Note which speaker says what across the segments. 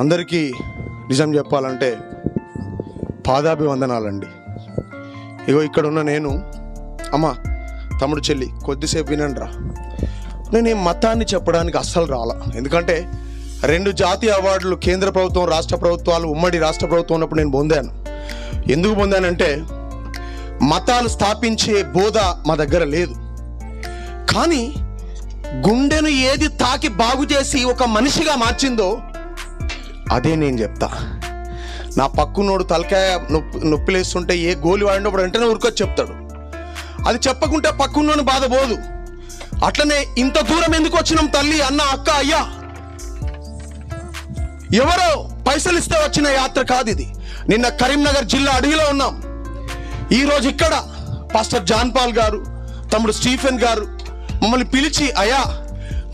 Speaker 1: అందరికీ నిజం చెప్పాలంటే పాదాభివందనాలండి. ఇగో ఇక్కడ ఉన్న నేను, అమ్మ, తమ్ముడు, చెల్లి, కొద్దిసేపు వినండిరా. నేను ఈ మతాన్ని చెప్పడానికి అస్సలు రాలా. ఎందుకంటే 2 జాతీయ అవార్డులు కేంద్ర ప్రభుత్వం, రాష్ట్ర ప్రభుత్వాలు, ఉమ్మడి రాష్ట్ర ప్రభుత్వం ఉన్నప్పుడు నేను పొందాను. ఎందుకు పొందానంటే మతాలు స్థాపించే బోధ మా దగ్గర లేదు. కానీ గుండెను ఏది తాకి బాగు చేసి ఒక మనిషిగా మార్చిందో అదే నేను చెప్తా. నా పక్కునోడు తలకాయ నొప్పిలేస్తుంటే ఏ గోలి వాడినప్పుడు వెంటనే ఉరికొచ్చి చెప్తాడు. అది చెప్పకుంటే పక్కున్నోని బాధ పోదు. అట్లనే ఇంత దూరం ఎందుకు వచ్చినాం తల్లి, అన్న, అక్క, అయ్యా, ఎవరో పైసలు ఇస్తే వచ్చిన యాత్ర కాదు ఇది. నిన్న కరీంనగర్ జిల్లా అడవిలో ఉన్నాం. ఈరోజు ఇక్కడ పాస్టర్ జాన్ పాల్ గారు, తమ్ముడు స్టీఫెన్ గారు మమ్మల్ని పిలిచి, అయ్యా,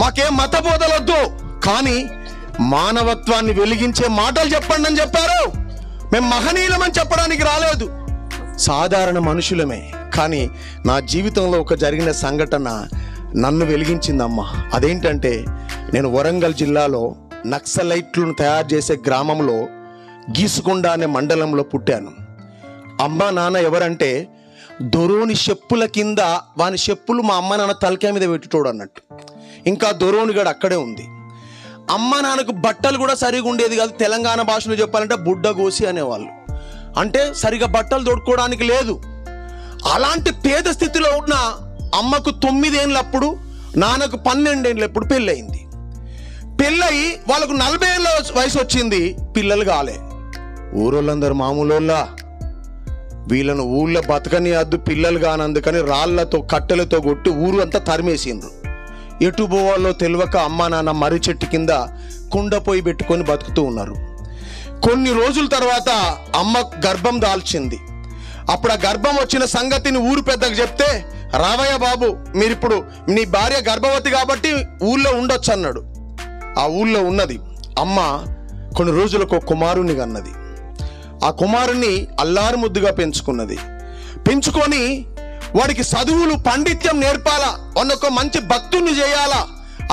Speaker 1: మాకేం మత బోధలొద్దు, కానీ మానవత్వాన్ని వెలిగించే మాటలు చెప్పండి అని చెప్పారు. మేము మహనీయులమని చెప్పడానికి రాలేదు, సాధారణ మనుషులమే. కానీ నా జీవితంలో ఒక జరిగిన సంఘటన నన్ను వెలిగించిందమ్మా. అదేంటంటే, నేను వరంగల్ జిల్లాలో నక్సలైట్లను తయారు చేసే గ్రామంలో గీసుకొండ అనే మండలంలో పుట్టాను. అమ్మ నాన్న ఎవరంటే దొరోని చెప్పుల కింద వాని చెప్పులు మా అమ్మ నాన్న తలకాయ మీద పెట్టుకోడు అన్నట్టు. ఇంకా దొరోనిగాడు అక్కడే ఉంది. అమ్మ నాన్నకు బట్టలు కూడా సరిగా ఉండేది కాదు. తెలంగాణ భాషలో చెప్పాలంటే బుడ్డగోసి అనేవాళ్ళు. అంటే సరిగా బట్టలు తొడుక్కోవడానికి లేదు. అలాంటి పేద స్థితిలో ఉన్న అమ్మకు 9 ఏళ్ళప్పుడు, నాన్నకు 12 ఏళ్ళప్పుడు పెళ్ళయింది. పెళ్ళయి వాళ్ళకు 40 ఏళ్ళ వయసు వచ్చింది, పిల్లలు కాలే. ఊరోళ్ళందరూ మామూలోళ్ళా, వీళ్ళను ఊళ్ళో బతకని అద్దు, పిల్లలు కానందుకని రాళ్లతో కట్టెలతో కొట్టి ఊరు అంతా తరిమేసిండ్రు. ఎటు పోవాలో తెలియక అమ్మా నాన్న మర్రి చెట్టు కింద కుండ పొయ్యి పెట్టుకొని బతుకుతూ ఉన్నారు. కొన్ని రోజుల తర్వాత అమ్మ గర్భం దాల్చింది. అప్పుడు ఆ గర్భం వచ్చిన సంగతిని ఊరు పెద్దకు చెప్తే, రావయ్య బాబు, మీరిప్పుడు నీ భార్య గర్భవతి కాబట్టి ఊళ్ళో ఉండొచ్చు అన్నాడు. ఆ ఊళ్ళో ఉన్నది. అమ్మ కొన్ని రోజులకు ఒక కుమారుని కన్నది. ఆ కుమారుని అల్లారు ముద్దుగా పెంచుకున్నది. పెంచుకొని వాడికి చదువులు, పండిత్యం నేర్పాలా, ఒక మంచి భక్తుని చేయాలా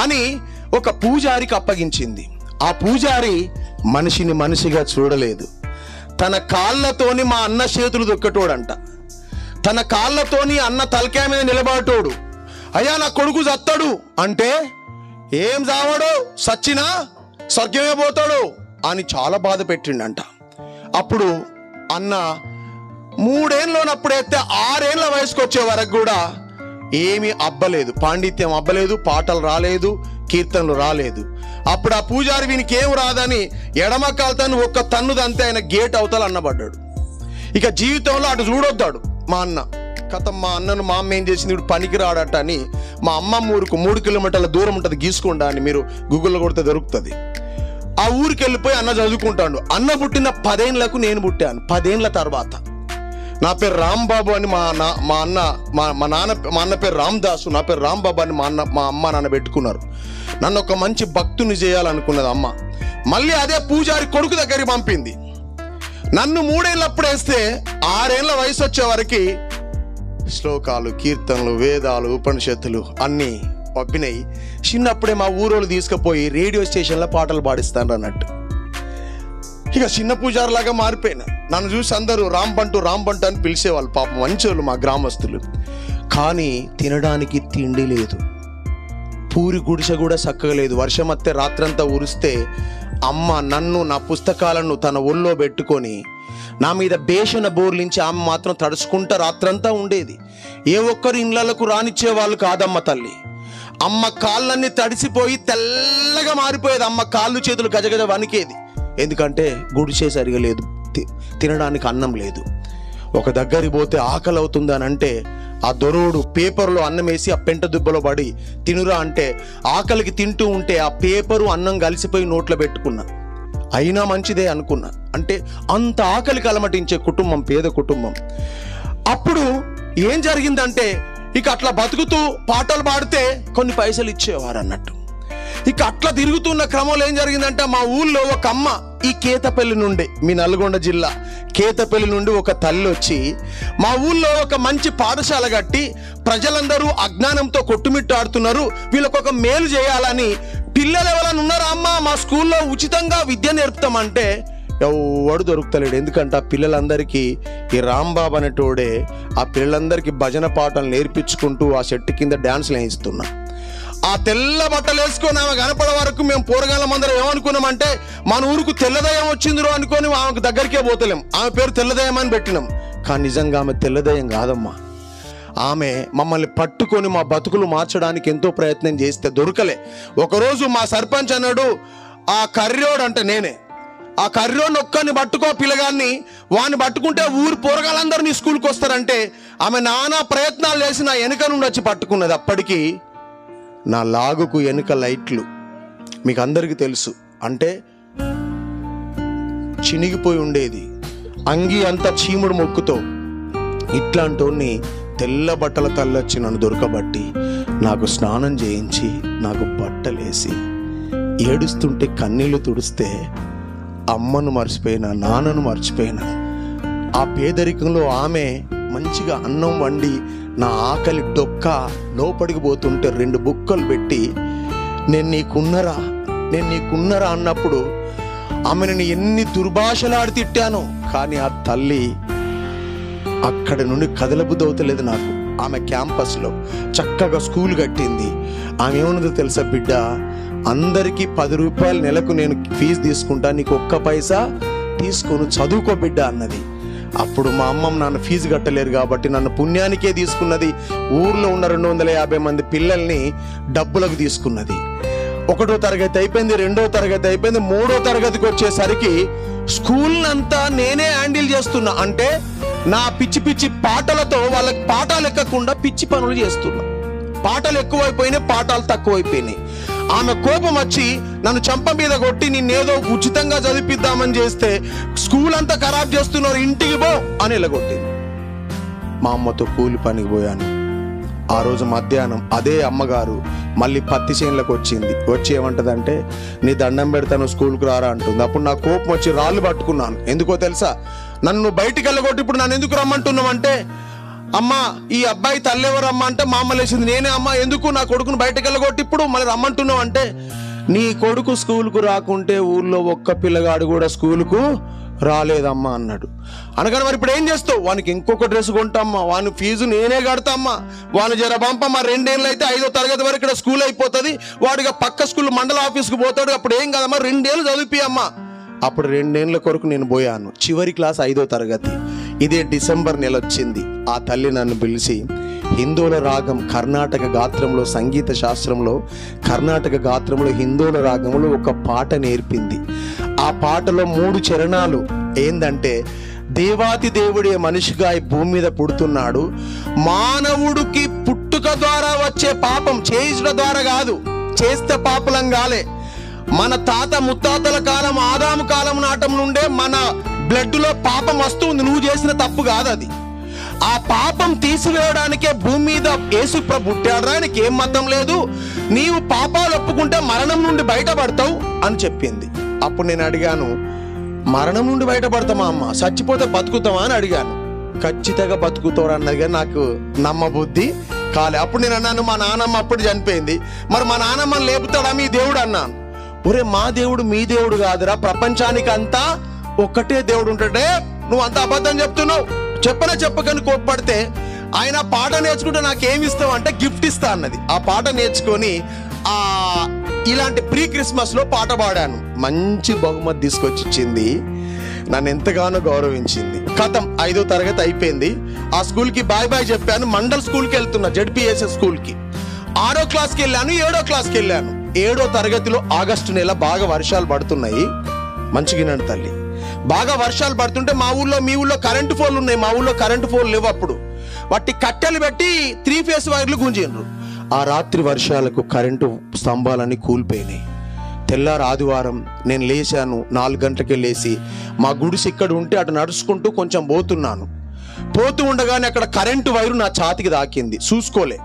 Speaker 1: అని ఒక పూజారికి అప్పగించింది. ఆ పూజారి మనిషిని మనిషిగా చూడలేదు. తన కాళ్ళతోని మా అన్న చేతులు దొక్కటోడంట. తన కాళ్ళతోని అన్న తలకాయ మీద నిలబడటోడు. అయ్యా, నా కొడుకు చస్తాడు అంటే, ఏం చావడు, సచ్చినా స్వర్గమే పోతాడు అని చాలా బాధ పెట్టిండంట. అప్పుడు అన్న 3 ఏళ్ళలోనప్పుడైతే 6 ఏళ్ళ వయసుకు వచ్చే వరకు కూడా ఏమీ అబ్బలేదు. పాండిత్యం అబ్బలేదు, పాటలు రాలేదు, కీర్తనలు రాలేదు. అప్పుడు ఆ పూజారి వీనికి ఏం రాదని ఎడమ కాలుతాను ఒక్క తన్నుదంతే ఆయన గేట్ అవతల అన్నబడ్డాడు. ఇక జీవితంలో అటు చూడొద్దాడు మా అన్న. కథం మా అన్నను మా అమ్మ ఏం చేసింది, ఇప్పుడు పనికి రాడట అని మా అమ్మమ్మ ఊరుకు 3 కిలోమీటర్ల దూరం ఉంటుంది గీసుకొండ అని, మీరు గూగుల్లో కొడితే దొరుకుతుంది. ఆ ఊరికి వెళ్ళిపోయి అన్న చదువుకుంటాడు. అన్న పుట్టిన 10 ఏళ్ళకు నేను పుట్టాను. 10 ఏళ్ళ తర్వాత నా పేరు రాంబాబు అని మా అన్న పేరు రామదాసు, నా పేరు రాంబాబు అని మా అమ్మ నాన్న పెట్టుకున్నారు. నన్ను ఒక మంచి భక్తుని చేయాలనుకున్నది అమ్మ. మళ్ళీ అదే పూజారి కొడుకు దగ్గరికి పంపింది. నన్ను 3 ఏళ్ళప్పుడు వేస్తే 6 ఏళ్ళ వయసు వచ్చే వరకు శ్లోకాలు, కీర్తనలు, వేదాలు, ఉపనిషత్తులు అన్నీ పంపినాయి. చిన్నప్పుడే మా ఊరోళ్ళు తీసుకుపోయి రేడియో స్టేషన్లో పాటలు పాడిస్తాను అన్నట్టు. ఇక చిన్న పూజారిలాగా మారిపోయినా. నన్ను చూసి అందరూ రాంబంటు రాంబంటు అని పిలిచేవాళ్ళు. పాపం మంచోళ్ళు మా గ్రామస్తులు. కానీ తినడానికి తిండి లేదు. పూరి గుడిసె కూడా చక్కగా లేదు. వర్షం వస్తే రాత్రంతా ఉరిస్తే అమ్మ నన్ను, నా పుస్తకాలను తన ఒళ్ళో పెట్టుకొని నా మీద బేషన బోర్లించి ఆమె మాత్రం తడుచుకుంటా రాత్రంతా ఉండేది. ఏ ఒక్కరు ఇళ్ళకు రానిచ్చే వాళ్ళు కాదమ్మ తల్లి. అమ్మ కాళ్ళన్నీ తడిసిపోయి తెల్లగా మారిపోయేది. అమ్మ కాళ్ళు చేతులు గజగజ వణికేది. ఎందుకంటే గుడిసే సరిగా లేదు, తినడానికి అన్నం లేదు. ఒక దగ్గరికి పోతే ఆకలి అవుతుంది అని అంటే ఆ దొరోడు పేపర్లో అన్నం వేసి ఆ పెంట దుబ్బలో పడి తినురా అంటే ఆకలికి తింటూ ఉంటే ఆ పేపరు అన్నం కలిసిపోయి నోట్లో పెట్టుకున్నా. అయినా మంచిదే అనుకున్నా. అంటే అంత ఆకలికి అలమటించే కుటుంబం, పేద కుటుంబం. అప్పుడు ఏం జరిగిందంటే, ఇక అట్లా బతుకుతూ పాటలు పాడితే కొన్ని పైసలు ఇచ్చేవారు అన్నట్టు. ఇక అట్లా తిరుగుతున్న క్రమంలో ఏం జరిగిందంటే, మా ఊళ్ళో ఒక అమ్మ, ఈ కేతపల్లి నుండి, మీ నల్గొండ జిల్లా కేతపల్లి నుండి ఒక తల్లి వచ్చి మా ఊళ్ళో ఒక మంచి పాఠశాల కట్టి ప్రజలందరూ అజ్ఞానంతో కొట్టుమిట్టాడుతున్నారు, వీళ్ళకు ఒక మేలు చేయాలని పిల్లలు ఎవరైనా ఉన్నారా అమ్మ మా స్కూల్లో ఉచితంగా విద్య నేర్పుతామంటే ఎవడు దొరుకుతలేడు. ఎందుకంటే ఆ పిల్లలందరికీ ఈ రాంబాబు అనేటోడే ఆ పిల్లలందరికీ భజన పాటలు నేర్పించుకుంటూ ఆ చెట్టు కింద డ్యాన్స్లు వేయిస్తున్నా. ఆ తెల్ల బట్టలు వేసుకొని ఆమె కనపడే వరకు మేము పోరగాళ్ళం అందరం ఏమనుకున్నామంటే మన ఊరుకు తెల్లదయం వచ్చిందిరో అనుకొని ఆమెకు దగ్గరికే పోతలేం. ఆమె పేరు తెల్లదయం అని పెట్టినాం. కానీ నిజంగా ఆమె తెల్లదయం కాదమ్మా. ఆమె మమ్మల్ని పట్టుకొని మా బతుకులు మార్చడానికి ఎంతో ప్రయత్నం చేస్తే దొరకలే. ఒకరోజు మా సర్పంచ్ అన్నాడు, ఆ కర్రోడు అంటే నేనే, ఆ కర్రోని ఒక్కని పట్టుకో పిల్లగాన్ని, వాడిని పట్టుకుంటే ఊరు పోరగాళ్ళందరూ నీ స్కూల్కి వస్తారంటే ఆమె నానా ప్రయత్నాలు చేసి నా వెనుక నుండి వచ్చి పట్టుకున్నది. అప్పటికి నా లాగుకు వెనుక లైట్లు మీకు అందరికీ తెలుసు, అంటే చినిగిపోయి ఉండేది. అంగి అంతా చీముడు మొక్కుతో. ఇట్లాంటి తెల్ల బట్టల తల్లొచ్చి నన్ను దొరకబట్టి నాకు స్నానం చేయించి నాకు బట్టలేసి ఏడుస్తుంటే కన్నీళ్లు తుడిస్తే అమ్మను మర్చిపోయినా, నాన్నను మర్చిపోయినా. ఆ పేదరికంలో ఆమె మంచిగా అన్నం వండి నా ఆకలి డొక్క లోపలికి పోతుంటే 2 బుక్కలు పెట్టి నేను నీకున్నరా అన్నప్పుడు ఆమెను ఎన్ని దుర్భాషలాడి తిట్టాను. కానీ ఆ తల్లి అక్కడి నుండి కదలబుద్దవుతలేదు నాకు. ఆమె క్యాంపస్లో చక్కగా స్కూల్ కట్టింది. ఆమె ఏమన్నదో తెలుసా, బిడ్డ అందరికీ 10 రూపాయలు నెలకు నేను ఫీజు తీసుకుంటా, నీకు 1 పైసా తీసుకొని చదువుకో బిడ్డ అన్నది. అప్పుడు మా అమ్మమ్మ నాన్న ఫీజు కట్టలేరు కాబట్టి నన్ను పుణ్యానికే తీసుకున్నది. ఊర్లో ఉన్న 250 మంది పిల్లల్ని డబ్బులకు తీసుకున్నది. 1వ తరగతి అయిపోయింది, 2వ తరగతి అయిపోయింది, 3వ తరగతికి వచ్చేసరికి స్కూల్ అంతా నేనే హ్యాండిల్ చేస్తున్నా. అంటే నా పిచ్చి పిచ్చి పాటలతో వాళ్ళకి పాఠాలు ఎక్కకుండా పిచ్చి పనులు చేస్తున్నా. పాటలు ఎక్కువైపోయినాయి, పాఠాలు తక్కువైపోయినాయి. ఆమె కోపం వచ్చి నన్ను చంప మీద కొట్టి నిన్నేదో ఉచితంగా చదివిద్దామని చేస్తే స్కూల్ అంతా ఖరాబ్ చేస్తున్నారు, ఇంటికి పో అని ఎలగొట్టింది. మా అమ్మతో కూలి పనికి పోయాను. ఆ రోజు మధ్యాహ్నం అదే అమ్మగారు మళ్ళీ పత్తి చేనులకు వచ్చింది. వచ్చి ఏమంటదంటే, నీ దండం పెడతాను స్కూల్కి రారా అంటుంది. అప్పుడు నా కోపం వచ్చి రాళ్ళు పట్టుకున్నాను. ఎందుకో తెలుసా, నన్ను బయటికి వెళ్ళగొట్టి ఇప్పుడు నన్ను ఎందుకు రమ్మంటున్నావు అంటే, అమ్మ ఈ అబ్బాయి తల్లి ఎవరమ్మా అంటే మా అమ్మ లేచింది. నేనే అమ్మ, ఎందుకు నా కొడుకును బయటకు వెళ్ళగొట్టి ఇప్పుడు మళ్ళీ రమ్మంటున్నావు అంటే, నీ కొడుకు స్కూల్కు రాకుంటే ఊళ్ళో ఒక్క పిల్లగాడు కూడా స్కూల్కు రాలేదమ్మా అన్నాడు. అనగానే మరి ఇప్పుడు ఏం చేస్తావు, వానికి ఇంకొక డ్రెస్ కొంటామ్మా, వాని ఫీజు నేనే కడతామ్మా, వాని జర పంపమ్మా, 2 ఏళ్ళు అయితే 5వ తరగతి వరకు ఇక్కడ స్కూల్ అయిపోతుంది, వాడిగా పక్క స్కూల్ మండల ఆఫీస్కి పోతాడు, అప్పుడు ఏం కాదమ్మా 2 ఏళ్ళు చదివిపియమ్మా. అప్పుడు 2 ఏళ్ళ కొరకు నేను పోయాను. చివరి క్లాస్ 5వ తరగతి. ఇదే డిసెంబర్ నెల వచ్చింది. ఆ తల్లి నన్ను పిలిచి హిందోళ రాగం, కర్ణాటక గాత్రంలో, సంగీత శాస్త్రంలో కర్ణాటక గాత్రంలో హిందోళ రాగంలో ఒక పాట నేర్పింది. ఆ పాటలో 3 చరణాలు ఏందంటే, దేవాతి దేవుడే మనిషిగా ఈ భూమి మీద పుడుతున్నాడు, మానవుడికి పుట్టుక ద్వారా వచ్చే పాపం చేయించడం ద్వారా కాదు, చేస్తే పాపలం కాలే. మన తాత ముత్తాతల కాలం, ఆదాము కాలం నాటం నుండే మన బ్లడ్ లో పాపం వస్తుంది, నువ్వు చేసిన తప్పు కాదు అది. ఆ పాపం తీసివేయడానికే భూమి మీద యేసు ప్రభు పుట్టాడు. ఆయనకి ఏం మతం లేదు, నీవు పాపాలు ఒప్పుకుంటే మరణం నుండి బయటపడతావు అని చెప్పింది. అప్పుడు నేను అడిగాను, మరణం నుండి బయటపడతామా అమ్మ, చచ్చిపోతే బతుకుతావా అని అడిగాను. ఖచ్చితంగా బతుకుతావు అన్నది కానీ నాకు నమ్మబుద్ధి కాలే. అప్పుడు నేను అన్నాను, మా నాన్నమ్మ అప్పుడు చనిపోయింది, మరి మా నాన్నమ్మని లేపుతాడా మీ దేవుడు అన్నాను. ఒరే మా దేవుడు మీ దేవుడు కాదురా, ప్రపంచానికి అంతా ఒక్కటే దేవుడు ఉంటాడే, నువ్వు అంత అబద్ధం చెప్తున్నావు, చెప్పకని కోప్పడితే, ఆయన పాట నేర్చుకుంటే నాకేమి ఇస్తావు అంటే గిఫ్ట్ ఇస్తా అన్నది. ఆ పాట నేర్చుకొని ఇలాంటి ప్రీ క్రిస్మస్ లో పాట పాడాను. మంచి బహుమతి తీసుకొచ్చి ఇచ్చింది, నన్ను ఎంతగానో గౌరవించింది. కథం 5వ తరగతి అయిపోయింది. ఆ స్కూల్కి బాయ్ బాయ్ చెప్పాను. మండల్ స్కూల్కి వెళ్తున్నా, జెడ్పీఎస్ఎస్ స్కూల్కి. 6వ క్లాస్కి వెళ్ళాను, 7వ క్లాస్కి వెళ్ళాను. 7వ తరగతిలో ఆగస్టు నెల బాగా వర్షాలు పడుతున్నాయి. మంచిగినండి తల్లి, బాగా వర్షాలు పడుతుంటే మా ఊళ్ళో, మీ ఊళ్ళో కరెంటు ఫోన్లు ఉన్నాయి, మా ఊళ్ళో కరెంటు ఫోన్లు లేవు. అప్పుడు వాటి కట్టెలు పెట్టి 3 ఫేస్ వైర్లు గుంజిండ్రు. ఆ రాత్రి వర్షాలకు కరెంటు స్తంభాలన్నీ కూలిపోయినాయి. తెల్లారు ఆదివారం నేను లేచాను, 4 గంటలకే లేచి మా గుడిసి ఇక్కడ ఉంటే అటు నడుచుకుంటూ కొంచెం పోతూ ఉండగానే అక్కడ కరెంటు వైరు నా ఛాతికి దాకింది, చూసుకోలే.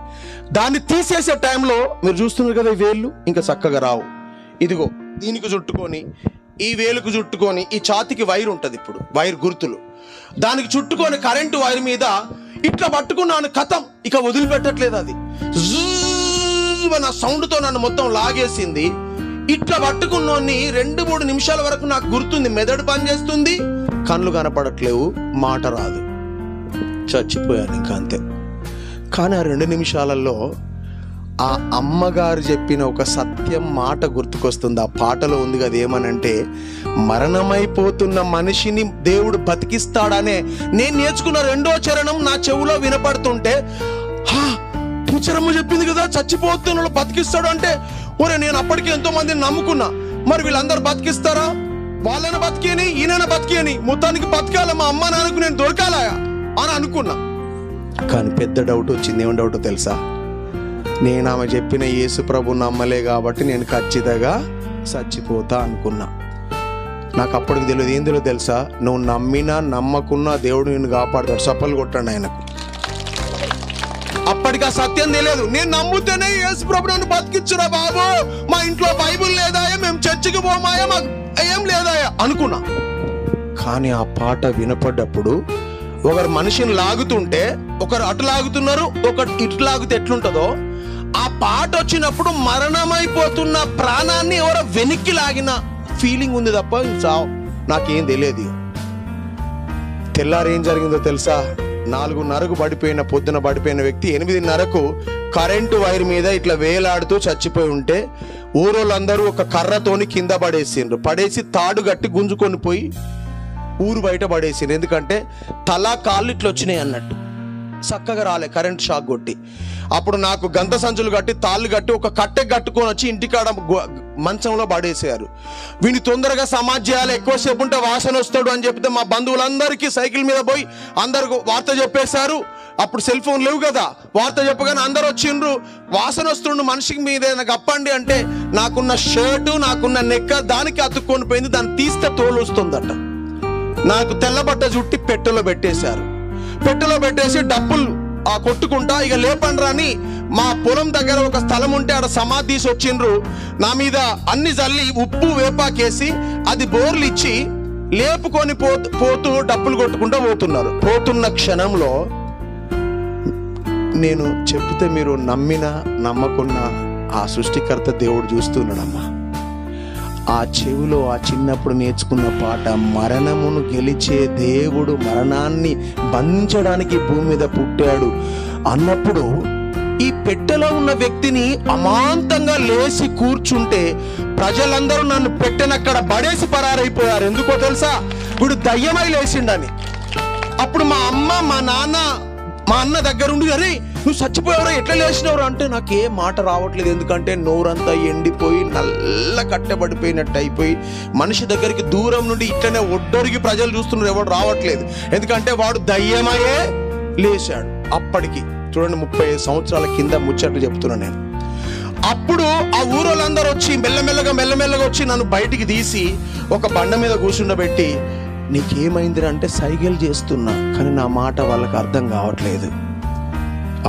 Speaker 1: దాన్ని తీసేసే టైంలో మీరు చూస్తున్నారు కదా, ఈ వేళ్ళు ఇంకా చక్కగా రావు. ఇదిగో దీనికి చుట్టుకొని, ఈ వేలుకు చుట్టుకొని, ఈ ఛాతికి వైర్ ఉంటుంది, ఇప్పుడు వైర్ గుర్తులు, దానికి చుట్టుకొని కరెంటు వైర్ మీద ఇట్లా పట్టుకున్నాను. కథం, ఇక వదిలిపెట్టట్లేదు అది. నా సౌండ్తో నన్ను మొత్తం లాగేసింది. ఇట్లా పట్టుకున్నోన్ని 2-3 నిమిషాల వరకు నాకు గుర్తుంది, మెదడు పని చేస్తుంది, కళ్ళు కనపడట్లేవు, మాట రాదు, చచ్చిపోయాను ఇంకా అంతే. కానీ ఆ 2 నిమిషాలలో ఆ అమ్మగారు చెప్పిన ఒక సత్యం మాట గుర్తుకొస్తుంది. ఆ పాటలో ఉంది కదా, ఏమనంటే మరణమైపోతున్న మనిషిని దేవుడు బతికిస్తాడనే నేను నేర్చుకున్న 2వ చరణం నా చెవులో వినపడుతుంటే, టీచరమ్మ చెప్పింది కదా చచ్చిపోతున్న బతికిస్తాడు అంటే, ఒరే నేను అప్పటికి ఎంతో మందిని నమ్ముకున్నా, మరి వీళ్ళందరూ బతికిస్తారా? వాళ్ళని బతికేని ఈయన బతికేని, మొత్తానికి బతకాల, మా అమ్మ నాన్నకు నేను దొరకాలా అని అనుకున్నా. కానీ పెద్ద డౌట్ వచ్చింది. ఏం డౌట్ తెలుసా? నేను ఆమె చెప్పిన యేసు ప్రభు నమ్మలే కాబట్టి నేను ఖచ్చితంగా చచ్చిపోతా అనుకున్నా. నాకు అప్పటికి తెలియదు. ఏం తెలియదు తెలుసా? నువ్వు నమ్మినా నమ్మకున్నా దేవుడు నిన్ను కాపాడుతాడు. చప్పలు కొట్టండి ఆయనకు. అప్పటికి ఆ సత్యం తెలియదు. నేను నమ్ముతేనే యేసు ప్రభు నన్ను బతికించురా బాబు, మా ఇంట్లో బైబుల్ లేదాయా, మేము చర్చికి పోమాయా, మాకు ఏం లేదాయా అనుకున్నా. కానీ ఆ పాట వినపడ్డప్పుడు ఒకరు మనిషిని లాగుతుంటే ఒకరు అటు లాగుతున్నారు, ఒకరు ఇటు లాగితే ఎట్లుంటుందో, ఆ పాట వచ్చినప్పుడు మరణమైపోతున్న ప్రాణాన్ని ఎవరో వెనక్కి లాగిన ఫీలింగ్ ఉంది తప్ప చావు నాకేం తెలియదు. తెల్లారి ఏం జరిగిందో తెలుసా? 4:30కు పడిపోయిన, పొద్దున పడిపోయిన వ్యక్తి 8:30కు కరెంటు వైర్ మీద ఇట్లా వేలాడుతూ చచ్చిపోయి ఉంటే ఊరోళ్ళందరూ ఒక కర్రతోని కింద పడేసిండ్రు. పడేసి తాడు గట్టి గుంజుకొని పోయి ఊరు బయట పడేసిండ్రు. ఎందుకంటే తలా కాళ్ళు ఇట్లా వచ్చినాయి అన్నట్టు, చక్కగా రాలే కరెంట్ షాక్ కొట్టి. అప్పుడు నాకు గంత సంచులు కట్టి తాళ్ళు కట్టి ఒక కట్టె కట్టుకొని వచ్చి ఇంటికాడ మంచంలో పడేసారు. వీని తొందరగా సమాజ్ చేయాలి, ఎక్కువసేపు ఉంటే వాసన వస్తాడు అని చెప్తే మా బంధువులందరికీ సైకిల్ మీద పోయి అందరికి వార్త చెప్పేశారు. అప్పుడు సెల్ ఫోన్ లేవు కదా, వార్త చెప్పగానే అందరు వచ్చిండ్రు. వాసన వస్తుండు మనిషికి మీద నాకు అప్పండి అంటే, నాకున్న షర్టు నాకున్న నెక్క దానికి అతుక్కొని పోయింది. దాన్ని తీస్తే తోలు వస్తుందట. నాకు తెల్లబట్ట చుట్టి పెట్టెలో పెట్టేశారు. పెట్టెలో పెట్టేసి డబ్బులు కొట్టుకుంటా ఇక లేపండ్రా అని మా పొలం దగ్గర ఒక స్థలం ఉంటే ఆడ సమాధి తీసి వచ్చిండ్రు. నా మీద అన్ని జల్లి ఉప్పు వేపాకేసి అది బోర్లు ఇచ్చి లేపుకొని పోతూ డబ్బులు కొట్టుకుంటూ పోతున్నారు. పోతున్న క్షణంలో నేను చెప్తే మీరు నమ్మినా నమ్మకున్నా ఆ సృష్టికర్త దేవుడు చూస్తున్నాడమ్మా. ఆ చెవిలో ఆ చిన్నప్పుడు నేర్చుకున్న పాట, మరణమును గెలిచే దేవుడు మరణాన్ని బంధించడానికి భూమి మీద పుట్టాడు అన్నప్పుడు ఈ పెట్టెలో ఉన్న వ్యక్తిని అమాంతంగా లేచి కూర్చుంటే ప్రజలందరూ నన్ను పెట్టెనక్కడ పడేసి పరారైపోయారు. ఎందుకో తెలుసా? వీడు దయ్యమై లేచిండని. అప్పుడు మా అమ్మ మా నాన్న మా అన్న దగ్గరుండి, అరే నువ్వు చచ్చిపోయావురా, ఎట్లా లేచినవరా అంటే నాకు ఏ మాట రావట్లేదు. ఎందుకంటే నోరంతా ఎండిపోయి నల్ల కట్టబడిపోయినట్టు అయిపోయి మనిషి దగ్గరికి దూరం నుండి ఇట్లనే ఒడ్డొరికి ప్రజలు చూస్తున్నారు, ఎవరు రావట్లేదు. ఎందుకంటే వాడు దయ్యమయ్యే లేచాడు. అప్పటికి చూడండి 35 సంవత్సరాల కింద ముచ్చట్లు చెప్తున్నా నేను. అప్పుడు ఆ ఊరోళ్ళందరూ వచ్చి మెల్లమెల్లగా వచ్చి నన్ను బయటికి తీసి ఒక బండ మీద కూర్చుండబెట్టి, నీకేమైందిరా అంటే సైగలు చేస్తున్నా కానీ నా మాట వాళ్ళకి అర్థం కావట్లేదు.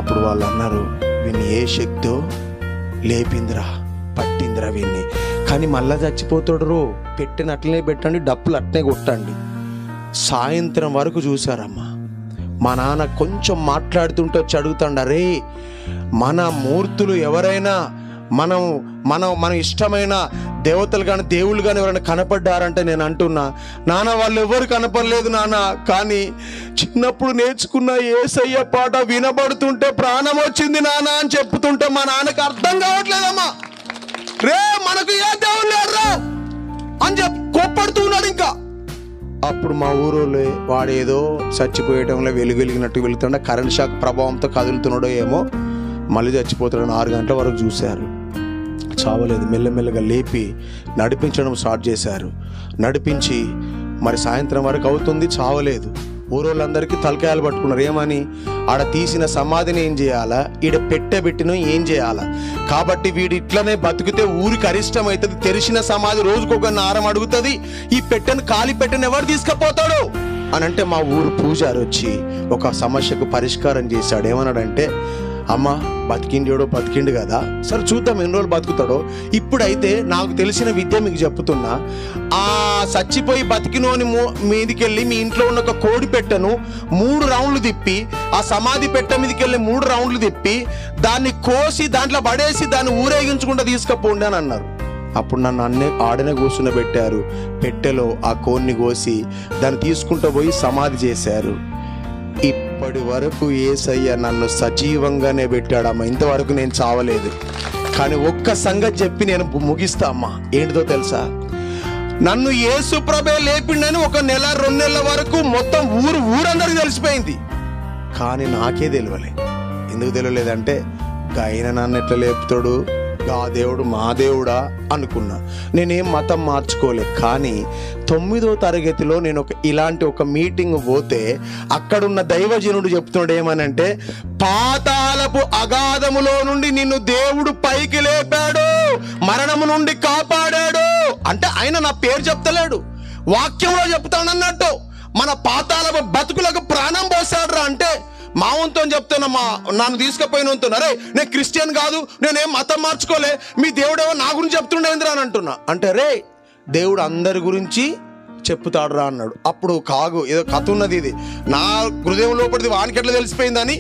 Speaker 1: అప్పుడు వాళ్ళు అన్నారు, వీన్ని ఏ శక్తో లేపిందిరా, పట్టిందిరా వీన్ని, కానీ మళ్ళా చచ్చిపోతాడు, పెట్టిన అట్లనే పెట్టండి, డప్పులు అట్నే కొట్టండి. సాయంత్రం వరకు చూసారమ్మా. మా నాన్న కొంచెం మాట్లాడుతుంటే వచ్చి అడుగుతాడు, అరే మన మూర్తులు ఎవరైనా మన ఇష్టమైన దేవతలు కానీ దేవుళ్ళు కానీ ఎవరైనా కనపడ్డారంటే నేను అంటున్నా, నాన్న వాళ్ళు ఎవరు కనపడలేదు నాన్న, కానీ చిన్నప్పుడు నేర్చుకున్న యేసయ్య పాట వినబడుతుంటే ప్రాణం వచ్చింది నాన్న అని చెప్తుంటే మా నాన్నకి అర్థం కావట్లేదమ్మా. రే మనకు ఏ దేవుడు లేరురా అని కోప్పడుతున్నాడు. ఇంకా అప్పుడు మా ఊరోళ్ళే వాడు ఏదో చచ్చిపోయటంలో వెలిగినట్టు వెళుతుండే కరెంట్ షాక్ ప్రభావంతో కదులుతున్నాడో ఏమో, మళ్ళీ చచ్చిపోతాడని 6 గంటల వరకు చూశారు. చావలేదు. మెల్లమెల్లగా లేపి నడిపించడం స్టార్ట్ చేశారు. నడిపించి మరి సాయంత్రం వరకు అవుతుంది, చావలేదు. ఊరోళ్ళందరికీ తలకాయలు పట్టుకున్నారు. ఏమని? ఆడ తీసిన సమాధిని ఏం చేయాలా, ఈడ పెట్టెబెట్టిన ఏం చేయాలా, కాబట్టి వీడు ఇట్లనే బతికితే ఊరికి అరిష్టం అవుతుంది. తెరిచిన సమాధి రోజుకొక నారం అడుగుతుంది, ఈ పెట్టెను ఖాళీ పెట్టెను ఎవరు తీసుకుపోతాడు అని అంటే మా ఊరు పూజారి వచ్చి ఒక సమస్యకు పరిష్కారం చేశాడు. ఏమన్నాడంటే, అమ్మ బతికిండు కదా, సరే చూద్దాం ఎన్ని రోజులు బతుకుతాడో. ఇప్పుడైతే నాకు తెలిసిన విద్య మీకు చెప్తున్నా, ఆ చచ్చిపోయి బతికినోని మీదికెళ్ళి మీ ఇంట్లో ఉన్న ఒక కోడి పెట్టెను 3 రౌండ్లు తిప్పి, ఆ సమాధి పెట్టె మీదకి వెళ్ళి 3 రౌండ్లు తిప్పి దాన్ని కోసి దాంట్లో పడేసి దాన్ని ఊరేగించుకుంటూ తీసుకుపోండి అని అన్నారు. అప్పుడు నన్ను ఆడనే కూర్చునబెట్టారు. పెట్టెలో ఆ కోన్ని కోసి దాన్ని తీసుకుంటూ పోయి సమాధి చేశారు. ఇప్పటి వరకు యేసయ్య నన్ను సజీవంగానే పెట్టాడమ్మా. ఇంతవరకు నేను చావలేదు. కానీ ఒక్క సంగతి చెప్పి నేను ముగిస్తా అమ్మా. ఏంటిదో తెలుసా? నన్ను యేసు ప్రభే లేపిండని 1 నెల 2 నెలల వరకు మొత్తం ఊరందరికి తెలిసిపోయింది. కానీ నాకే తెలియలే. ఎందుకు తెలియలేదంటే ఆయన నన్ను ఎట్లా లేపుతాడు, ఆ దేవుడు మా దేవుడా అనుకున్నా. నేనేం మతం మార్చుకోలే. కానీ 9వ తరగతిలో నేను ఇలాంటి ఒక మీటింగ్ పోతే అక్కడున్న దైవజనుడు చెప్తున్నాడు ఏమనంటే, పాతాళపు అగాధములో నుండి నిన్ను దేవుడు పైకి లేపాడు, మరణము నుండి కాపాడాడు. అంటే ఆయన నా పేరు చెప్తలేడు, వాక్యంలో చెప్తానన్నట్టు. మన పాతాళపు బతుకులకు ప్రాణం పోసాడు రా అంటే మా వంతో చెప్తున్నా, నన్ను తీసుకుపోయిన వంతు, అరే నేను క్రిస్టియన్ కాదు, నేనేం మతం మార్చుకోలే, మీ దేవుడేమో నా గురించి చెప్తుండేంద్రా అని అంటున్నా. అంటే రే దేవుడు అందరి గురించి చెప్తాడు రా అన్నాడు. అప్పుడు కాగు ఏదో కథ ఉన్నది, ఇది నా హృదయం లోపలిది వానికి ఎట్లా తెలిసిపోయిందని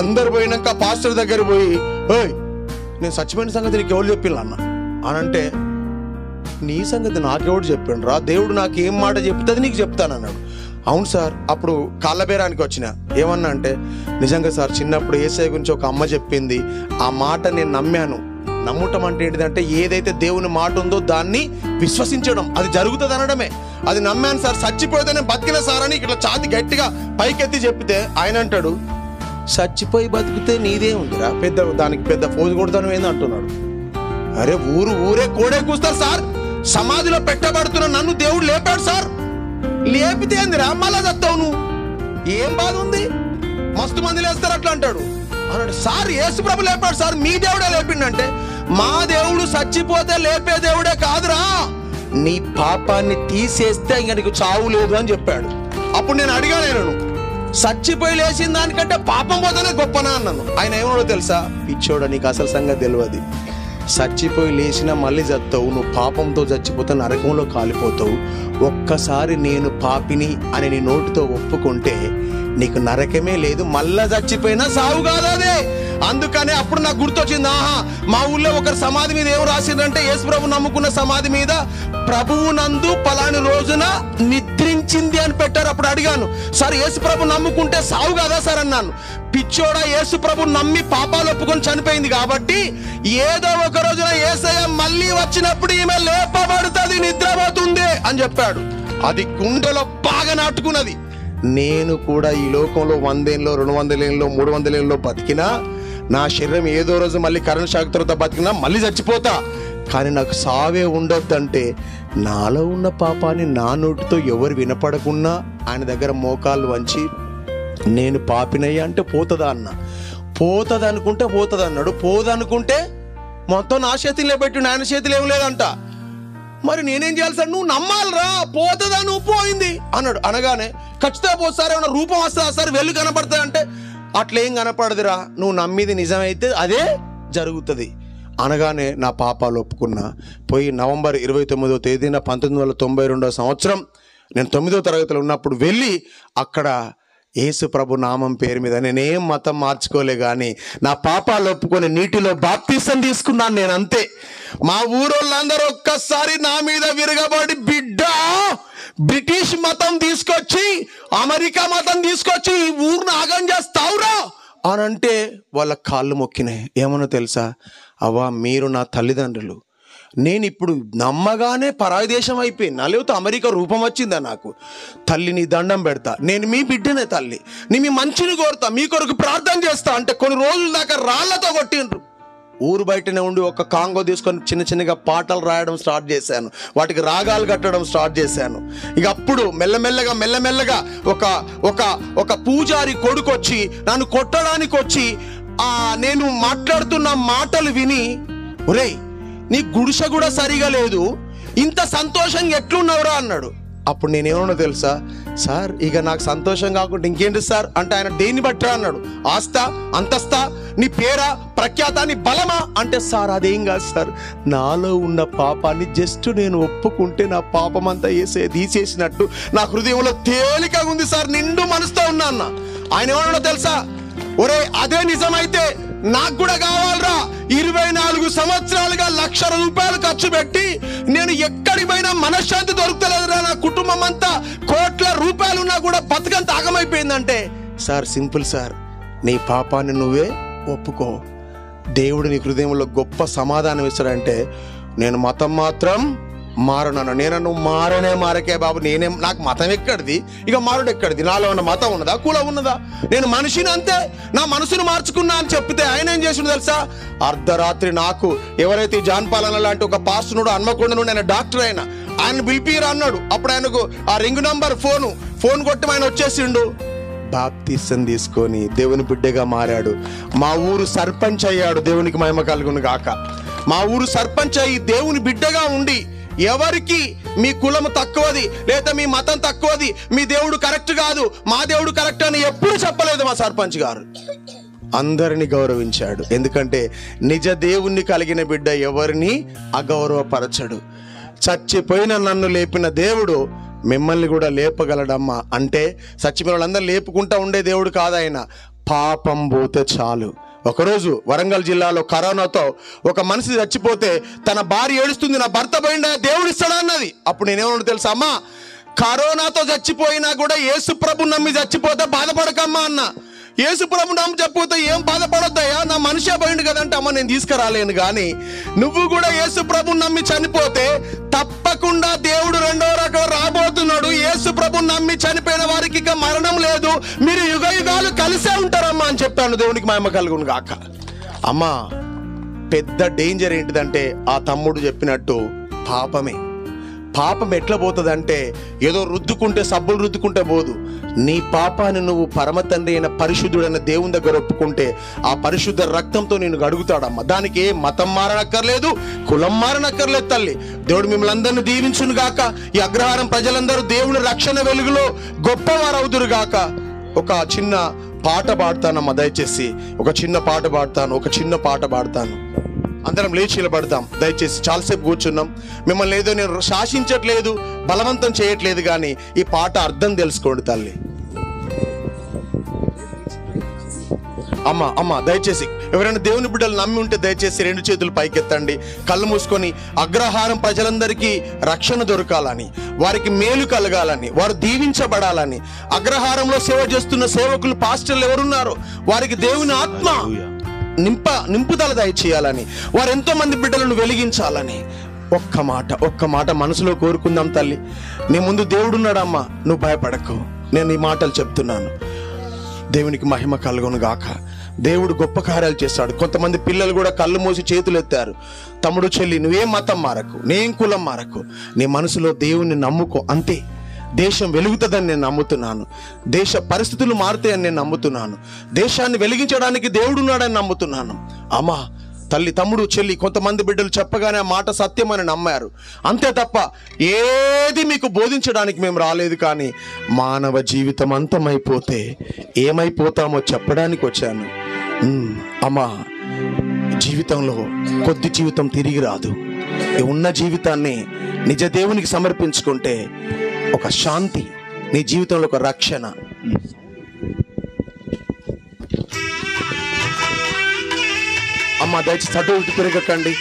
Speaker 1: అందరు పోయినాక పాస్టర్ దగ్గర పోయి, ఓయ్ నేను చచ్చిపోయిన సంగతి నీకు ఎవరు చెప్పిండ్రు అన్న అని అంటే, నీ సంగతి నాకెవడు చెప్పాడు రా, దేవుడు నాకు ఏం మాట చెప్తే నీకు చెప్తానన్నాడు. అవును సార్. అప్పుడు కాళ్ళబేరానికి వచ్చిన. ఏమన్నా అంటే, నిజంగా సార్ చిన్నప్పుడు యేసయ్య గురించి ఒక అమ్మ చెప్పింది, ఆ మాట నేను నమ్మాను. నమ్మటం అంటే ఏంటిదంటే ఏదైతే దేవుని మాట ఉందో దాన్ని విశ్వసించడం, అది జరుగుతుంది అనడమే. అది నమ్మాను సార్, చచ్చిపోతే నేను బతికిన సార్ అని ఇట్లా ఛాతి గట్టిగా పైకెత్తి చెప్తే ఆయన అంటాడు, చచ్చిపోయి బతికితే నీదే ఉందిరా, దానికి పెద్ద ఫోజు కొడతాను ఏంది అంటున్నాడు. అరే ఊరే కోడే కూస్తారు సార్, సమాధిలో పెట్టబడుతున్న నన్ను దేవుడు లేపాడు సార్, లేపితే ఏందిరా మళ్ళా చస్తావు నువ్వు, ఏం బాధ ఉంది, మస్తు మంది లేస్తారు అట్లా అంటాడు అన్నాడు. సార్ యేసు ప్రభు లేపాడు సార్, మీ దేవుడే లేపిండంటే, మా దేవుడు చచ్చిపోతే లేపే దేవుడే కాదురా, నీ పాపాన్ని తీసేస్తే ఇంక నీకు చావు లేదు అని చెప్పాడు. అప్పుడు నేను అడిగాను, చచ్చిపోయి లేచిన దానికంటే పాపం పోతేనే గొప్పనా అన్నాను. ఆయన ఏమో తెలుసా, పిచ్చోడ నీకు అసలు సంగతి తెలియదు, చచ్చిపోయి లేచినా మళ్ళీ చస్తావు, నువ్వు పాపంతో చచ్చిపోతే నరకంలో కాలిపోతావు. ఒక్కసారి నేను పాపిని అని నీ నోటితో ఒప్పుకుంటే నీకు నరకమే లేదు, మళ్ళా చచ్చిపోయినా సావు కాదు అదే. అందుకనే అప్పుడు నాకు గుర్తొచ్చింది, ఆహా మా ఊళ్ళో ఒకరి సమాధి మీద ఏం రాసిందంటే, యేసు ప్రభు నమ్ముకున్న సమాధి మీద ప్రభువు నందు పలాని రోజున నిద్రించింది అని పెట్టారు. అప్పుడు అడిగాను, సార్ యేసు ప్రభు నమ్ముకుంటే సావు కదా సార్ అన్నాను. పిచ్చోడా, యేసు ప్రభు నమ్మి పాపాలు ఒప్పుకొని చనిపోయింది కాబట్టి ఏదో ఒక రోజున యేసయ్య మళ్ళీ వచ్చినప్పుడు ఈమె లేపబడుతుంది, నిద్రపోతుంది అని చెప్పాడు. అది గుండెలో బాగా నాటుకున్నది. నేను కూడా ఈ లోకంలో 100 ఏళ్ళలో 200 ఏళ్ళలో 300 ఏళ్ళలో బతికినా, నా శరీరం ఏదో రోజు మళ్ళీ కరెంట్ షాక్ తర్వాత బతికినా మళ్ళీ చచ్చిపోతా, కానీ నాకు సావే ఉండొద్దంటే నాలో ఉన్న పాపాన్ని నా నోటితో ఎవరు వినపడకున్నా ఆయన దగ్గర మోకాళ్ళు వంచి నేను పాపినయ్యా అంటే పోతుందా అన్న. పోతుంది అనుకుంటే పోతుంది అన్నాడు, పోదనుకుంటే మొత్తం నా చేతిలో పెట్టి ఆయన చేతిలో ఏం లేదంట. మరి నేనేం చేయాలి సార్, నువ్వు నమ్మాలిరా, పోతుందా నువ్వు పోయింది అన్నాడు. అనగానే ఖచ్చితంగా పోతారు, ఏమన్నా రూపం వస్తుందా సార్, వెళ్ళు కనపడతా అంటే, అట్లేం కనపడదురా, నువ్వు నమ్మిది నిజమైతే అదే జరుగుతుంది అనగానే నా పాపాలు ఒప్పుకున్నా. పోయి నవంబర్ 29వ తేదీన 1992 సంవత్సరం నేను 9వ తరగతిలో ఉన్నప్పుడు వెళ్ళి అక్కడ యేసు ప్రభు నామం పేరు మీద, నేనేం మతం మార్చుకోలే కానీ నా పాపాలు ఒప్పుకొని నీటిలో బాప్తిసం తీసుకున్నాను నేను, అంతే. మా ఊరోళ్ళందరూ ఒక్కసారి నా మీద విరగబడి, బిడ్డ బ్రిటిష్ మతం తీసుకొచ్చి అమెరికా మతం తీసుకొచ్చి ఈ ఊరిని ఆగం చేస్తావురా అని అంటే వాళ్ళ కాళ్ళు మొక్కినాయి. ఏమన్నా తెలుసా, అవ్వా మీరు నా తల్లిదండ్రులు, నేను ఇప్పుడు నమ్మగానే పరాయి దేశం అయిపోయినా, లేకపోతే అమెరికా రూపం వచ్చిందా నాకు, తల్లి నీ దండం పెడతా, నేను మీ బిడ్డనే తల్లి, నీ మీ మంచిని కోరుతా, మీ కొరకు ప్రార్థన చేస్తా అంటే కొన్ని రోజుల దాకా రాళ్లతో కొట్టిండ్రు. ఊరు బయటనే ఉండి ఒక కాంగో తీసుకొని చిన్నగా పాటలు రాయడం స్టార్ట్ చేశాను, వాటికి రాగాలు కట్టడం స్టార్ట్ చేశాను. ఇక అప్పుడు మెల్లమెల్లగా ఒక పూజారి కొడుకు వచ్చి నన్ను కొట్టడానికి వచ్చి నేను మాట్లాడుతున్న మాటలు విని, ఒరేయ్ నీ గుడిసె కూడా సరిగా లేదు, ఇంత సంతోషంగా ఎట్లున్నావురా అన్నాడు. అప్పుడు నేనేమన్నా తెలుసా, సార్ ఇక నాకు సంతోషం కాకుండా ఇంకేంటి సార్ అంటే, ఆయన దేన్ని బట్టరా అన్నాడు, ఆస్తా అంతస్తా, నీ పేరా ప్రఖ్యాత, నీ బలమా అంటే, సార్ అదేం కాదు సార్, నాలో ఉన్న పాపాన్ని జస్ట్ నేను ఒప్పుకుంటే నా పాపం అంతా తీసేసినట్టు నా హృదయంలో తేలికగా ఉంది సార్, నిండు మనసుతో ఉన్నా అన్న. ఆయన ఏమన్నా తెలుసా, ఒరే అదే నిజమైతే నాకు కూడా కావాలరా, 24 సంవత్సరాలుగా ₹1,00,000 ఖర్చు పెట్టి నేను ఎక్కడికి పోయినా మనశ్శాంతి దొరుకుతలేదురా, నా కుటుంబం అంతా కోట్ల రూపాయలు ఉన్నా కూడా బతుకంత ఆగమైపోయిందంటే, సార్ సింపుల్ సార్, నీ పాపాన్ని నువ్వే ఒప్పుకో, దేవుడు నీ హృదయంలో గొప్ప సమాధానం ఇస్తాడంటే, నేను మతం మాత్రం మారనన్నా. నువ్వు మారకే బాబు, నాకు మతం ఎక్కడిది, ఇక మారుడు ఎక్కడిది, నాలో ఉన్న మతం ఉన్నదా, కులం ఉన్నదా, నేను మనిషిని అంతే, నా మనసును మార్చుకున్నా అని చెప్తే ఆయన ఏం చేసిండు తెలుసా? అర్ధరాత్రి నాకు ఎవరైతే జాన్ పాల్ అన్న లాంటి ఒక పాస్టర్నుడు హన్మకొండ నుండి ఆయన డాక్టర్ అయినా ఆయన పిలిపిరా అన్నాడు. అప్పుడు ఆయనకు ఆ రింగ్ నంబర్ ఫోన్ కొట్టి ఆయన వచ్చేసిండు. బాప్తిసం తీసుకొని దేవుని బిడ్డగా మారాడు. మా ఊరు సర్పంచ్ అయ్యాడు. దేవునికి మహిమ కలుగును గాక. మా ఊరు సర్పంచ్ అయ్యి దేవుని బిడ్డగా ఉండి, ఎవరికి మీ కులము తక్కువది లేదా మీ మతం తక్కువది, మీ దేవుడు కరెక్ట్ కాదు, మా దేవుడు కరెక్ట్ అని ఎప్పుడు చెప్పలేదు మా సర్పంచ్ గారు. అందరిని గౌరవించాడు. ఎందుకంటే నిజ దేవుణ్ణి కలిగిన బిడ్డ ఎవరిని అగౌరవపరచడు. చచ్చిపోయిన నన్ను లేపిన దేవుడు మిమ్మల్ని కూడా లేపగలడమ్మా. అంటే చచ్చిపోయిన వాళ్ళందరూ లేపుకుంటా ఉండే దేవుడు కాదాయన. పాపం పోతే చాలు. ఒకరోజు వరంగల్ జిల్లాలో కరోనాతో ఒక మనిషి చచ్చిపోతే తన భార్య ఏడుస్తుంది, నా భర్త పోయిండా, దేవుడు ఇస్తాడా అన్నది. అప్పుడు నేనేమన్నా తెలుసా, అమ్మా కరోనాతో చచ్చిపోయినా కూడా యేసు ప్రభు నమ్మి చచ్చిపోతే బాధపడకమ్మా అన్న. యేసు ప్రభు నమ్మి చచ్చిపోతే ఏం బాధపడొద్దయ్యా, నా మనిషే పోయిండు కదంటే, అమ్మ నేను తీసుకురాలేను, కానీ నువ్వు కూడా యేసు ప్రభు నమ్మి చనిపోతే తప్పకుండా దేవుడు రెండో రకం రాబోతున్నాడు. యేసు ప్రభు నమ్మి చనిపోయిన వారికి ఇక మరణం లేదు, మీరు యుగ యుగాలు కలిసే ఉంటారమ్మా అని చెప్పాను. దేవునికి మహిమ కలుగును గాక. అమ్మా పెద్ద డేంజర్ ఏంటిదంటే, ఆ తమ్ముడు చెప్పినట్టు పాపమే. పాపం ఎట్లా పోతుందంటే, ఏదో రుద్దుకుంటే సబ్బులు రుద్దుకుంటే పోదు. నీ పాపాన్ని నువ్వు పరమ తండ్రి అయిన పరిశుద్ధుడైన దేవుని దగ్గర ఒప్పుకుంటే ఆ పరిశుద్ధ రక్తంతో నేను గడుగుతాడమ్మా. దానికి ఏ మతం మారనక్కర్లేదు, కులం మారనక్కర్లేదు తల్లి. దేవుడు మిమ్మల్ని అందరినీ దీవించును గాక. ఈ అగ్రహారం ప్రజలందరూ దేవుని రక్షణ వెలుగులో గొప్పవారు అవుదురు గాక. ఒక చిన్న పాట పాడతానమ్మా, దయచేసి ఒక చిన్న పాట పాడతాను. అందరం లేచి నిలబడతాం దయచేసి. చాలాసేపు కూర్చున్నాం. మిమ్మల్ని ఏదో నేను శాసించట్లేదు, బలవంతం చేయట్లేదు, కానీ ఈ పాట అర్థం తెలుసుకోండి తల్లి. అమ్మ దయచేసి ఎవరైనా దేవుని బిడ్డలు నమ్మి ఉంటే దయచేసి 2 చేతులు పైకెత్తండి. కళ్ళు మూసుకొని, అగ్రహారం ప్రజలందరికీ రక్షణ దొరకాలని, వారికి మేలు కలగాలని, వారు దీవించబడాలని, అగ్రహారంలో సేవ చేస్తున్న సేవకులు పాస్టర్లు ఎవరున్నారో వారికి దేవుని ఆత్మ నింపుదల దయచేయాలని, వారు ఎంతో మంది బిడ్డలను వెలిగించాలని ఒక్క మాట మనసులో కోరుకుందాం తల్లి. నీ ముందు దేవుడున్నాడమ్మా, నువ్వు భయపడకు. నేను ఈ మాటలు చెప్తున్నాను. దేవునికి మహిమ కలుగును గాక. దేవుడు గొప్ప కార్యాలు చేస్తాడు. కొంతమంది పిల్లలు కూడా కళ్ళు మూసి చేతులు ఎత్తారు. తమ్ముడు చెల్లి, నువ్వేం మతం మారకు, నేం కులం మారకు, నీ మనసులో దేవుణ్ణి నమ్ముకో అంతే. దేశం వెలుగుతుందని నేను నమ్ముతున్నాను. దేశ పరిస్థితులు మారుతాయని నేను నమ్ముతున్నాను. దేశాన్ని వెలిగించడానికి దేవుడు ఉన్నాడని నమ్ముతున్నాను. అమ్మా తల్లి, తమ్ముడు, చెల్లి, కొంతమంది బిడ్డలు చెప్పగానే ఆ మాట సత్యమని నమ్మారు. అంతే తప్ప ఏది మీకు బోధించడానికి మేము రాలేదు. కానీ మానవ జీవితం అంతమైపోతే ఏమైపోతామో చెప్పడానికి వచ్చాను. అమ్మా జీవితంలో కొద్ది జీవితం తిరిగి రాదు. ఉన్న జీవితాన్ని నిజ దేవునికి సమర్పించుకుంటే ఒక శాంతి, నీ జీవితంలో ఒక రక్షణ. అమ్మ దయచేసి అటు ఇటు తిరగకండి.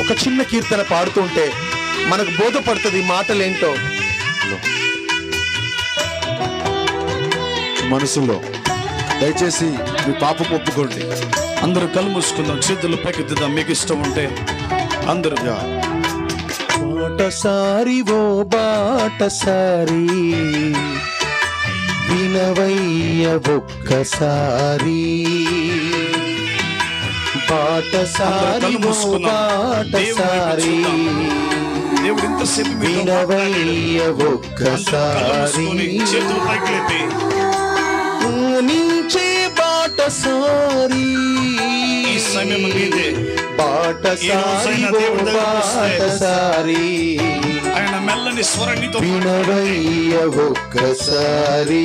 Speaker 1: ఒక చిన్న కీర్తన పాడుతుంటే మనకు బోధపడుతుంది మాటలేంటో మనసులో. దయచేసి మీ పాపం ఒప్పుకోండి.
Speaker 2: అందరూ కళ్ళు మూసుకుందాం, చేతులు పైకెత్తుదాం. మీకు ఇష్టం ఉంటే అందరూ
Speaker 1: బాటసారి ఓ బాటసారి వినవయ్య ఒక్కసారి, బాటసారి ఓ బాటసారి వినవయ్య ఒక్కసారి, నుంచే బాటసారి బాటసారి బాటసారి
Speaker 2: ఆయన మెల్లని స్వరాన్ని
Speaker 1: వినవయ్య ఒక్కసారి.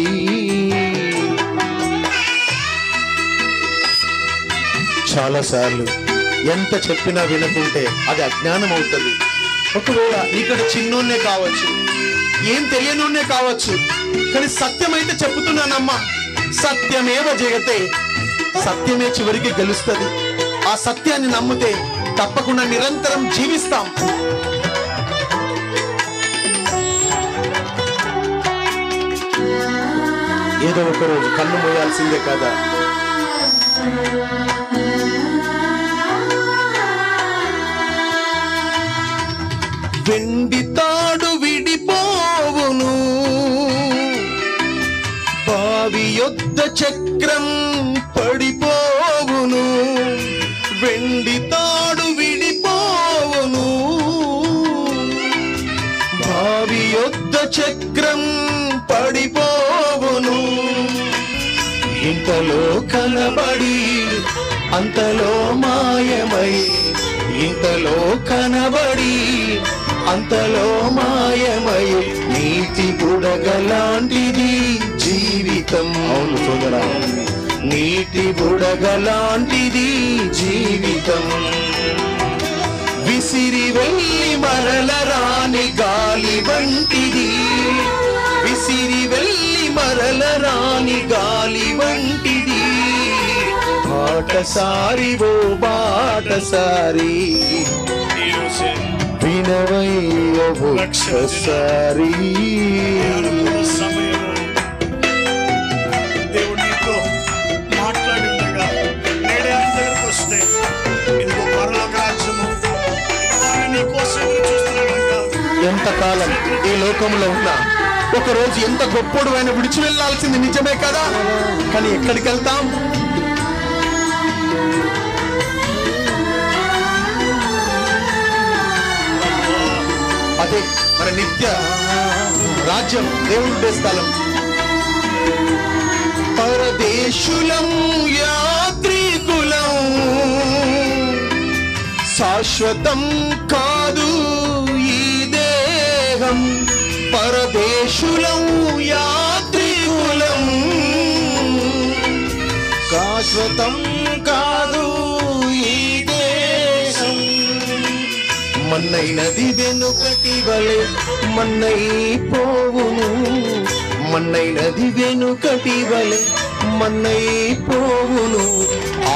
Speaker 1: చాలాసార్లు ఎంత చెప్పినా వినకుంటే అది అజ్ఞానం అవుతుంది. ఒకవేళ ఇక్కడ చిన్నోన్నే కావచ్చు, ఏం తెలియనోన్నే కావచ్చు, కానీ సత్యం అయితే చెప్తున్నానమ్మా. సత్యమేవ జగతే, సత్యమే చివరికి గెలుస్తుంది. ఆ సత్యాన్ని నమ్మితే తప్పకుండా నిరంతరం జీవిస్తాం. ఏదో ఒక రోజు కన్ను మూయాల్సిందే కదా. వెండి తాడు విడిపోవును, బావి యొద్ద చక్రం పడిపోవును. వెండి తాడు విడిపోవును, బావి యొద్ద చక్రం పడిపోవును. ఇంతలో కనబడి అంతలో మాయమై, ఇంతలో కనబడి అంతలో మాయమై, నీటి బుడగలాంటిది జీవితం. అవును సోదరా, నీటి బుడగలాంటిది జీవితం. విసిరి వెళ్ళి మరల రాని గాలి వంటిది, విసిరి వెళ్ళి మరల రాని గాలి వంటిది. బాటసారి ఓ బాటసారి, వినవయ్య ఒక్కసారి.
Speaker 2: దేవుడు నీతో మాట్లాడిండగా నేడే ఆయన దగ్గరకు వస్తే ఇదిగో పరలోక రాజ్యము నీకోసం చూస్తున్నాడు.
Speaker 1: ఎంతకాలం ఈ లోకంలో ఉన్నా ఒకరోజు ఎంత గొప్పోడు ఆయన విడిచి వెళ్ళాల్సింది నిజమే కదా. కానీ ఎక్కడికి వెళ్తాం? అదే మన నిత్య రాజ్యం, దేవుడి స్థలం. పరదేశులం యాత్రికులం, శాశ్వతం కాదు ఈ దేహం. పరదేశులం యాత్రికులం, శాశ్వతం కాదు ఈ దేశం. మన్నైనది వెనుకటి వలె మన్నైపోవును, మన్నైనది వెనుకటి వలె మన్నైపోవును.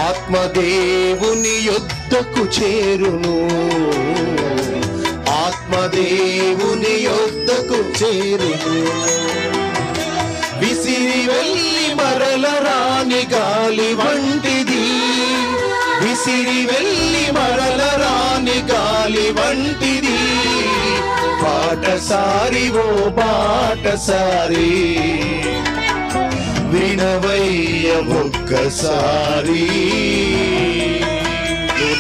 Speaker 1: ఆత్మదేవుని యొద్దకు చేరును, ఆత్మదేవుని యొద్దకు చేరును. విసిరి వెళ్ళి మరల రాని గాలి వంటిది, విసిరి వెళ్ళి మరల రాని గాలి వంటిది. బాటసారి ఓ బాటసారి, వినవయ్య ఒక్కసారి. నువ్వు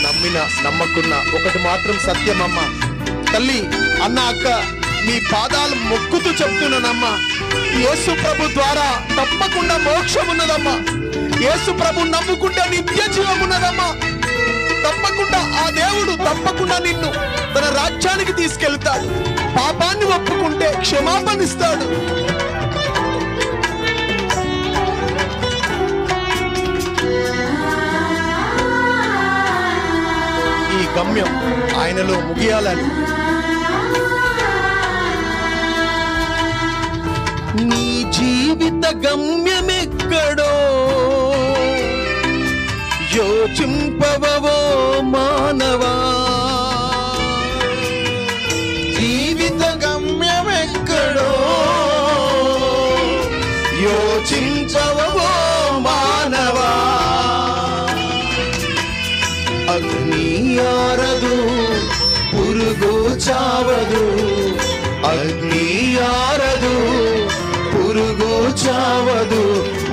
Speaker 1: నమ్మకున్న ఒకటి మాత్రం సత్యమమ్మా. తల్లి, అన్న, అక్క, మీ పాదాలు మొక్కుతూ చెప్తున్నానమ్మా, యేసు ప్రభు ద్వారా తప్పకుండా మోక్షం ఉన్నదమ్మా. యేసు ప్రభు నమ్ముకుంటే నిత్య జీవం ఉన్నదమ్మా. తప్పకుండా ఆ దేవుడు తప్పకుండా నిన్ను తన రాజ్యానికి తీసుకెళ్తాడు. పాపాన్ని ఒప్పుకుంటే క్షమాపణ ఇస్తాడు. ఈ గమ్యం ఆయనలో ముగియాలని నీ జీవిత గమ్యమెక్కడో యోచింపవో మానవా. జీవిత గమ్యమెక్కడో యోచింపవో మానవా. అగ్ని ఆరదు, పురుగు చావదు, అగ్ని ఆరదు, పురుగు చావదు.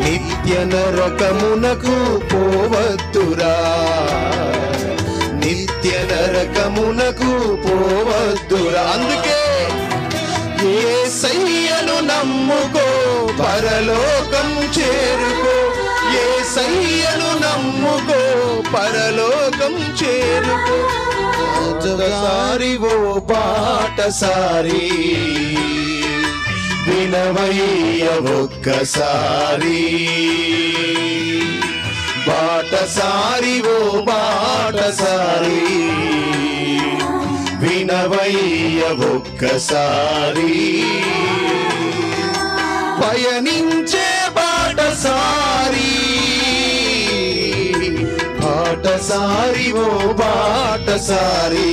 Speaker 1: నిత్య నరకమునకు పోవద్దురా, నిత్య నరకమునకు పోవద్దురా. అందుకే యేసయ్యను నమ్ముకో, పరలోకం చేరుకో. యేసయ్యను నమ్ముకో, పరలోకం చేరుకో. బాటసారి ఓ బాటసారి, వినవయ్య ఒక్కసారి. బాటసారి ఓ బాటసారి, వినవయ్య ఒక్కసారి. పయనించే బాటసారి, బాట ఒక్కసారి ఓ బాటసారి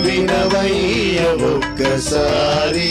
Speaker 1: వినవయ్య ఒక్కసారి